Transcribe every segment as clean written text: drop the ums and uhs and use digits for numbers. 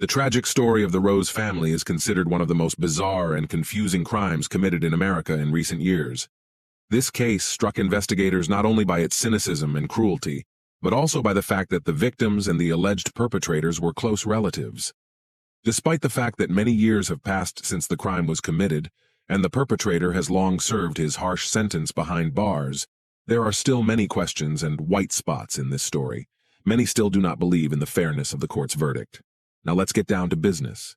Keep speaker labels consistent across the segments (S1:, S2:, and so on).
S1: The tragic story of the Rose family is considered one of the most bizarre and confusing crimes committed in America in recent years. This case struck investigators not only by its cynicism and cruelty, but also by the fact that the victims and the alleged perpetrators were close relatives. Despite the fact that many years have passed since the crime was committed, and the perpetrator has long served his harsh sentence behind bars, there are still many questions and white spots in this story. Many still do not believe in the fairness of the court's verdict. Now let's get down to business.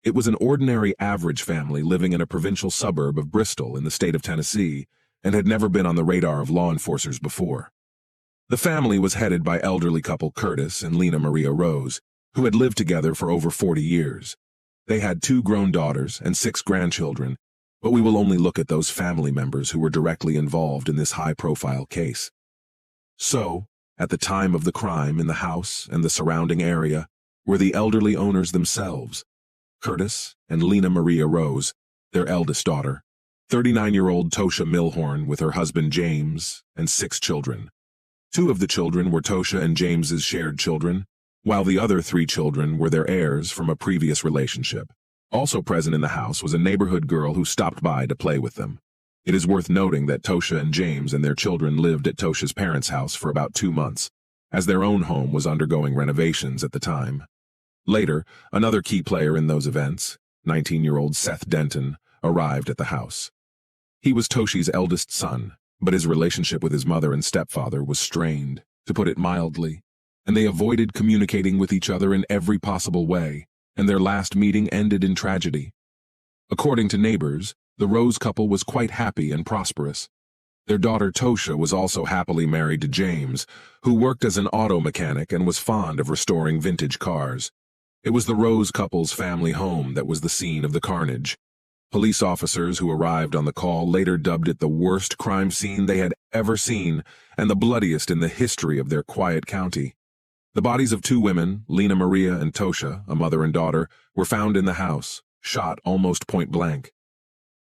S1: It was an ordinary average family living in a provincial suburb of Bristol in the state of Tennessee, and had never been on the radar of law enforcers before. The family was headed by elderly couple Curtis and Lena Maria Rose, who had lived together for over 40 years. They had 2 grown daughters and 6 grandchildren, but we will only look at those family members who were directly involved in this high-profile case. So, at the time of the crime, in the house and the surrounding area were the elderly owners themselves, Curtis and Lena Maria Rose, their eldest daughter, 39-year-old Tosha Milhorn with her husband James, and 6 children. 2 of the children were Tosha and James's shared children, while the other 3 children were their heirs from a previous relationship. Also present in the house was a neighborhood girl who stopped by to play with them. It is worth noting that Tosha and James and their children lived at Tosha's parents' house for about 2 months, as their own home was undergoing renovations at the time. Later, another key player in those events, 19-year-old Seth Denton, arrived at the house. He was Toshi's eldest son, but his relationship with his mother and stepfather was strained, to put it mildly, and they avoided communicating with each other in every possible way, and their last meeting ended in tragedy. According to neighbors, the Rose couple was quite happy and prosperous. Their daughter Tosha was also happily married to James, who worked as an auto mechanic and was fond of restoring vintage cars. It was the Rose couple's family home that was the scene of the carnage. Police officers who arrived on the call later dubbed it the worst crime scene they had ever seen and the bloodiest in the history of their quiet county. The bodies of 2 women, Lena Maria and Tosha, a mother and daughter, were found in the house, shot almost point blank.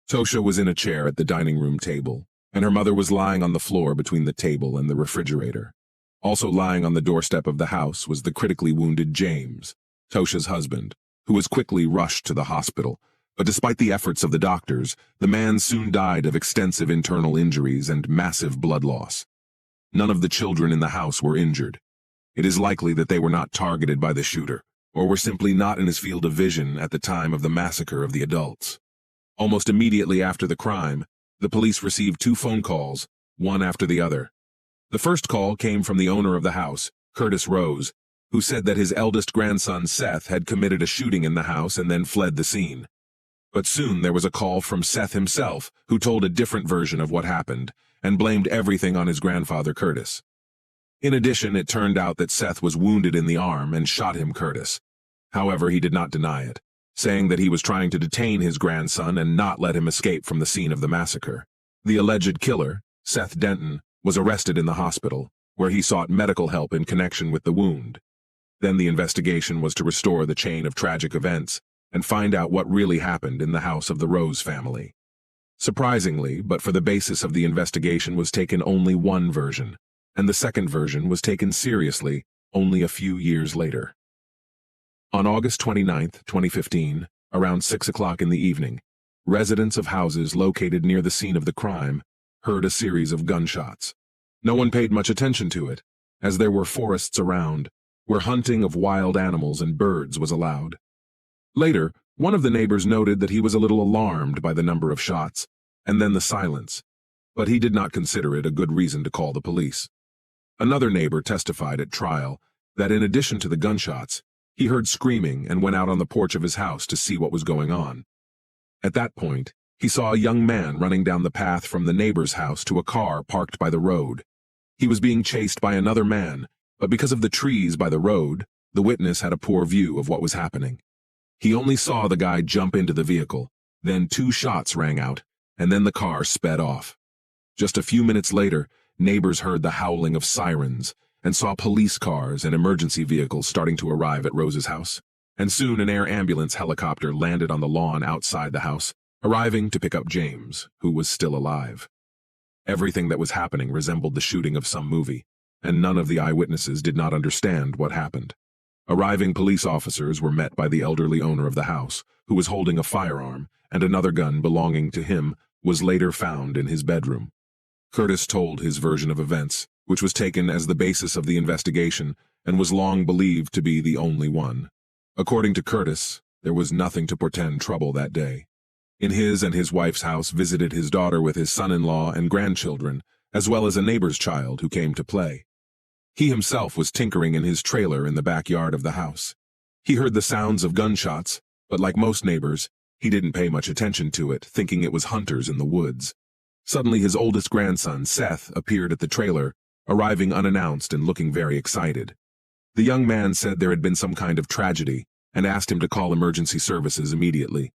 S1: Tosha was in a chair at the dining room table, and her mother was lying on the floor between the table and the refrigerator. Also lying on the doorstep of the house was the critically wounded James, Tosha's husband, who was quickly rushed to the hospital. But despite the efforts of the doctors, the man soon died of extensive internal injuries and massive blood loss. None of the children in the house were injured. It is likely that they were not targeted by the shooter, or were simply not in his field of vision at the time of the massacre of the adults. Almost immediately after the crime, the police received 2 phone calls, one after the other. The first call came from the owner of the house, Curtis Rose, who said that his eldest grandson Seth had committed a shooting in the house and then fled the scene. But soon there was a call from Seth himself, who told a different version of what happened, and blamed everything on his grandfather Curtis. In addition, it turned out that Seth was wounded in the arm and shot him Curtis. However, he did not deny it, saying that he was trying to detain his grandson and not let him escape from the scene of the massacre. The alleged killer, Seth Denton, was arrested in the hospital, where he sought medical help in connection with the wound. Then the investigation was to restore the chain of tragic events and find out what really happened in the house of the Rose family. Surprisingly, but for the basis of the investigation was taken only one version, and the second version was taken seriously only a few years later. On August 29, 2015, around 6 o'clock in the evening, residents of houses located near the scene of the crime heard a series of gunshots. No one paid much attention to it, as there were forests around, where hunting of wild animals and birds was allowed. Later, one of the neighbors noted that he was a little alarmed by the number of shots, and then the silence, but he did not consider it a good reason to call the police. Another neighbor testified at trial that in addition to the gunshots, he heard screaming and went out on the porch of his house to see what was going on. At that point, he saw a young man running down the path from the neighbor's house to a car parked by the road. He was being chased by another man, but because of the trees by the road, the witness had a poor view of what was happening. He only saw the guy jump into the vehicle, then 2 shots rang out, and then the car sped off. Just a few minutes later, neighbors heard the howling of sirens and saw police cars and emergency vehicles starting to arrive at Rose's house. And soon an air ambulance helicopter landed on the lawn outside the house, arriving to pick up James, who was still alive. Everything that was happening resembled the shooting of some movie, and none of the eyewitnesses did not understand what happened. Arriving police officers were met by the elderly owner of the house, who was holding a firearm, and another gun belonging to him was later found in his bedroom. Curtis told his version of events, which was taken as the basis of the investigation and was long believed to be the only one. According to Curtis, there was nothing to portend trouble that day. In his and his wife's house visited his daughter with his son-in-law and grandchildren, as well as a neighbor's child who came to play. He himself was tinkering in his trailer in the backyard of the house. He heard the sounds of gunshots, but like most neighbors, he didn't pay much attention to it, thinking it was hunters in the woods. Suddenly his oldest grandson, Seth, appeared at the trailer, arriving unannounced and looking very excited. The young man said there had been some kind of tragedy and asked him to call emergency services immediately.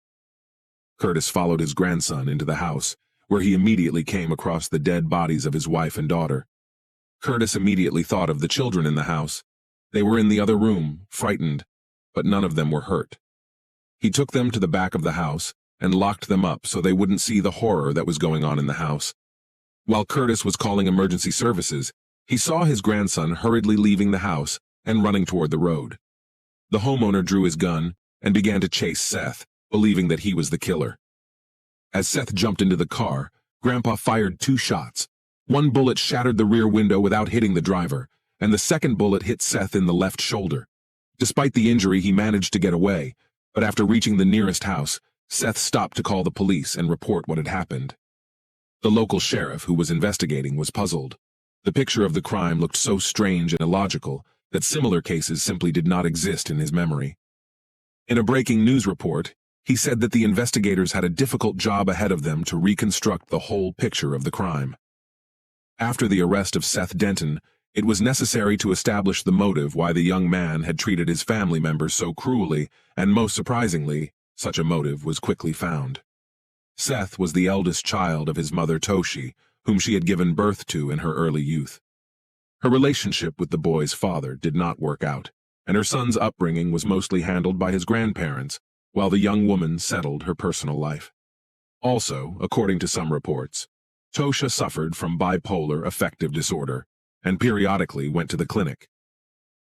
S1: Curtis followed his grandson into the house, where he immediately came across the dead bodies of his wife and daughter. Curtis immediately thought of the children in the house. They were in the other room, frightened, but none of them were hurt. He took them to the back of the house and locked them up so they wouldn't see the horror that was going on in the house. While Curtis was calling emergency services, he saw his grandson hurriedly leaving the house and running toward the road. The homeowner drew his gun and began to chase Seth, believing that he was the killer. As Seth jumped into the car, Grandpa fired 2 shots. One bullet shattered the rear window without hitting the driver, and the second bullet hit Seth in the left shoulder. Despite the injury, he managed to get away, but after reaching the nearest house, Seth stopped to call the police and report what had happened. The local sheriff, who was investigating, was puzzled. The picture of the crime looked so strange and illogical that similar cases simply did not exist in his memory. In a breaking news report, he said that the investigators had a difficult job ahead of them to reconstruct the whole picture of the crime. After the arrest of Seth Denton, it was necessary to establish the motive why the young man had treated his family members so cruelly, and most surprisingly, such a motive was quickly found. Seth was the eldest child of his mother Toshi, whom she had given birth to in her early youth. Her relationship with the boy's father did not work out, and her son's upbringing was mostly handled by his grandparents, while the young woman settled her personal life. Also, according to some reports, Tosha suffered from bipolar affective disorder and periodically went to the clinic.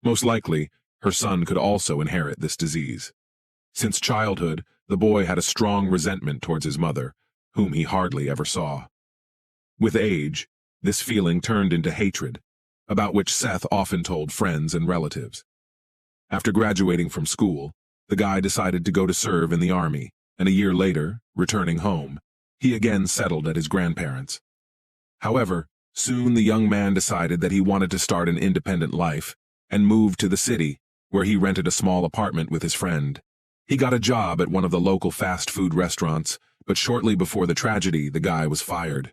S1: Most likely, her son could also inherit this disease. Since childhood, the boy had a strong resentment towards his mother, whom he hardly ever saw. With age, this feeling turned into hatred, about which Seth often told friends and relatives. After graduating from school, the guy decided to go to serve in the army, and a year later, returning home, he again settled at his grandparents'. However, soon the young man decided that he wanted to start an independent life and moved to the city, where he rented a small apartment with his friend. He got a job at one of the local fast food restaurants, but shortly before the tragedy, the guy was fired.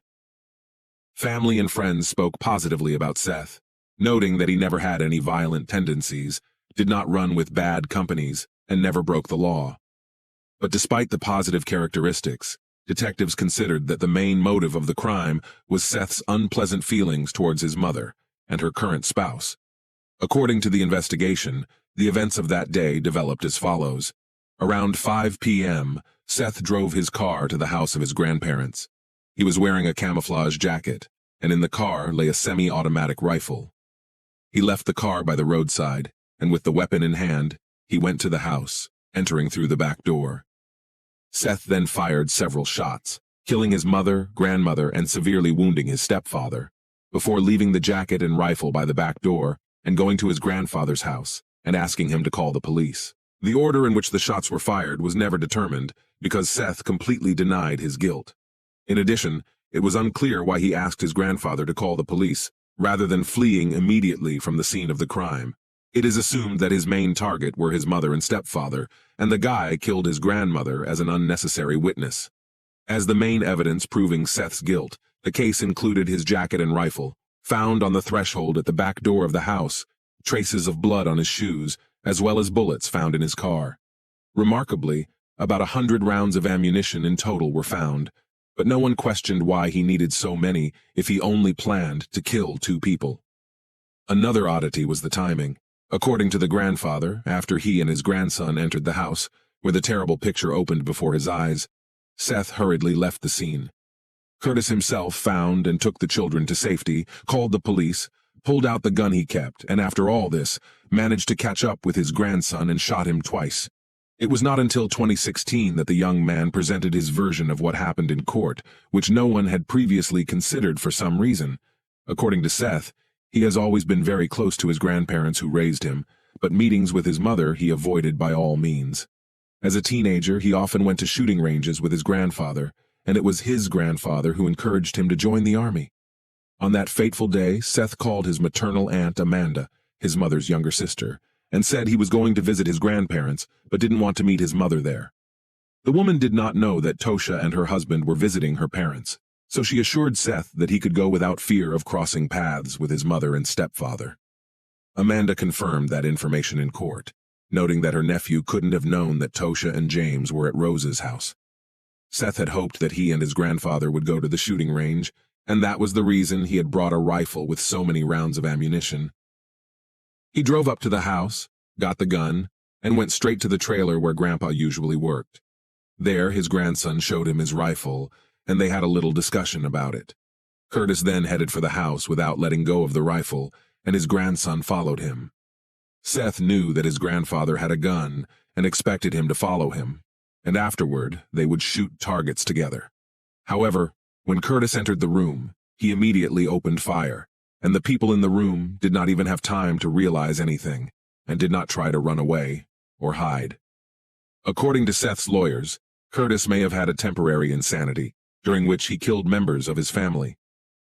S1: Family and friends spoke positively about Seth, noting that he never had any violent tendencies, did not run with bad companies, and never broke the law. But despite the positive characteristics, detectives considered that the main motive of the crime was Seth's unpleasant feelings towards his mother and her current spouse. According to the investigation, the events of that day developed as follows. Around 5 p.m., Seth drove his car to the house of his grandparents. He was wearing a camouflage jacket, and in the car lay a semi-automatic rifle. He left the car by the roadside, and with the weapon in hand, he went to the house, entering through the back door. Seth then fired several shots, killing his mother, grandmother, and severely wounding his stepfather, before leaving the jacket and rifle by the back door and going to his grandfather's house and asking him to call the police. The order in which the shots were fired was never determined because Seth completely denied his guilt. In addition, it was unclear why he asked his grandfather to call the police rather than fleeing immediately from the scene of the crime. It is assumed that his main target were his mother and stepfather, and the guy killed his grandmother as an unnecessary witness. As the main evidence proving Seth's guilt, the case included his jacket and rifle, found on the threshold at the back door of the house, traces of blood on his shoes, as well as bullets found in his car. Remarkably, about 100 rounds of ammunition in total were found, but no one questioned why he needed so many if he only planned to kill 2 people. Another oddity was the timing. According to the grandfather, after he and his grandson entered the house, where the terrible picture opened before his eyes, Seth hurriedly left the scene. Curtis himself found and took the children to safety, called the police, pulled out the gun he kept, and after all this, managed to catch up with his grandson and shot him twice. It was not until 2016 that the young man presented his version of what happened in court, which no one had previously considered for some reason. According to Seth, he has always been very close to his grandparents who raised him, but meetings with his mother he avoided by all means. As a teenager, he often went to shooting ranges with his grandfather, and it was his grandfather who encouraged him to join the army. On that fateful day, Seth called his maternal aunt Amanda, his mother's younger sister, and said he was going to visit his grandparents, but didn't want to meet his mother there. The woman did not know that Tosha and her husband were visiting her parents, so she assured Seth that he could go without fear of crossing paths with his mother and stepfather. Amanda confirmed that information in court, noting that her nephew couldn't have known that Tosha and James were at Rose's house. Seth had hoped that he and his grandfather would go to the shooting range, and that was the reason he had brought a rifle with so many rounds of ammunition. He drove up to the house, got the gun, and went straight to the trailer where Grandpa usually worked. There, his grandson showed him his rifle, and they had a little discussion about it. Curtis then headed for the house without letting go of the rifle, and his grandson followed him. Seth knew that his grandfather had a gun and expected him to follow him, and afterward they would shoot targets together. However, when Curtis entered the room, he immediately opened fire, and the people in the room did not even have time to realize anything, and did not try to run away or hide. According to Seth's lawyers, Curtis may have had a temporary insanity, during which he killed members of his family.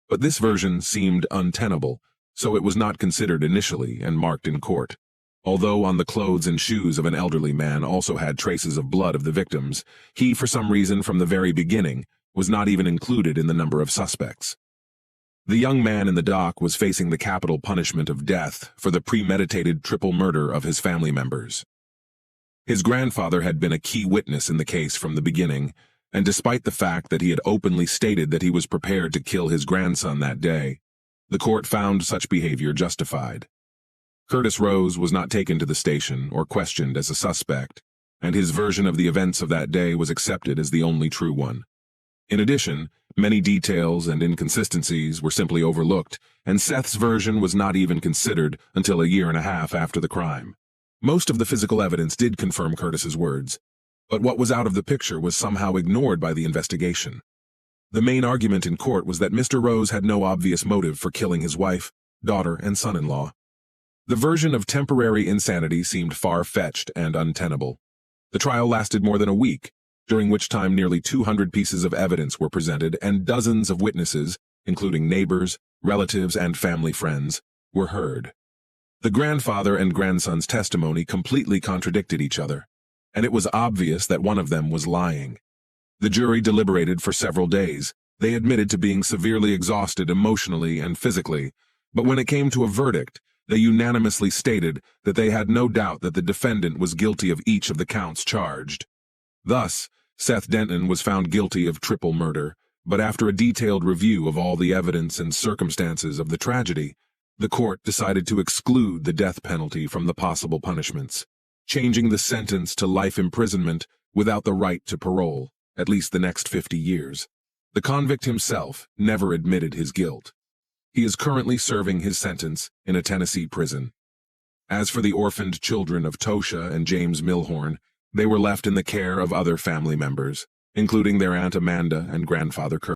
S1: But this version seemed untenable, so it was not considered initially and marked in court. Although on the clothes and shoes of an elderly man also had traces of blood of the victims, he, for some reason from the very beginning, was not even included in the number of suspects. The young man in the dock was facing the capital punishment of death for the premeditated triple murder of his family members. His grandfather had been a key witness in the case from the beginning, and despite the fact that he had openly stated that he was prepared to kill his grandson that day, the court found such behavior justified. Curtis Rose was not taken to the station or questioned as a suspect, and his version of the events of that day was accepted as the only true one. In addition, many details and inconsistencies were simply overlooked, and Seth's version was not even considered until a year and a half after the crime. Most of the physical evidence did confirm Curtis's words, but what was out of the picture was somehow ignored by the investigation. The main argument in court was that Mr. Rose had no obvious motive for killing his wife, daughter, and son-in-law. The version of temporary insanity seemed far-fetched and untenable. The trial lasted more than a week, during which time nearly 200 pieces of evidence were presented and dozens of witnesses, including neighbors, relatives, and family friends, were heard. The grandfather and grandson's testimony completely contradicted each other, and it was obvious that one of them was lying. The jury deliberated for several days. They admitted to being severely exhausted emotionally and physically, but when it came to a verdict, they unanimously stated that they had no doubt that the defendant was guilty of each of the counts charged. Thus, Seth Denton was found guilty of triple murder, but after a detailed review of all the evidence and circumstances of the tragedy, the court decided to exclude the death penalty from the possible punishments, changing the sentence to life imprisonment without the right to parole, at least the next 50 years. The convict himself never admitted his guilt. He is currently serving his sentence in a Tennessee prison. As for the orphaned children of Tosha and James Milhorn, they were left in the care of other family members, including their Aunt Amanda and grandfather Curtis.